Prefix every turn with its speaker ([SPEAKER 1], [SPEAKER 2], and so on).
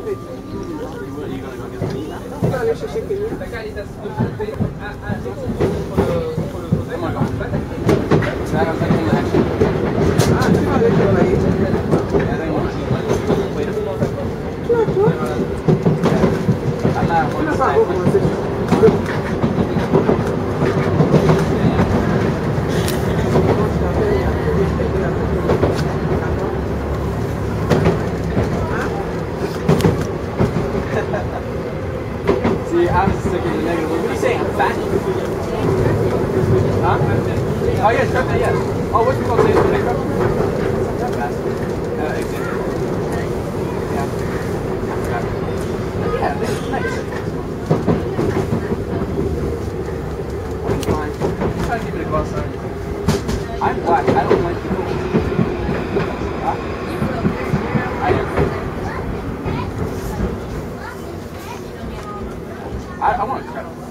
[SPEAKER 1] You gonna go get some meat now?
[SPEAKER 2] Tu vas aller chercher Kenya?
[SPEAKER 1] Oh my god. That was like in action.
[SPEAKER 2] Ah, tu vas aller travailler.
[SPEAKER 1] Yeah, they want to wait a little bit. I'm not one to say. See, I was just looking at the negative. What are you saying? I'm fat? Huh? Oh, yes, Chapelle, yes. Oh, what's it called today? Today, Chapelle? It's not that fast. Exhibit. Yeah. I forgot. Yeah, this is nice. It's fine. I'm trying to give it a go outside. I'm black. I don't like people. Huh? I am. I want to credit.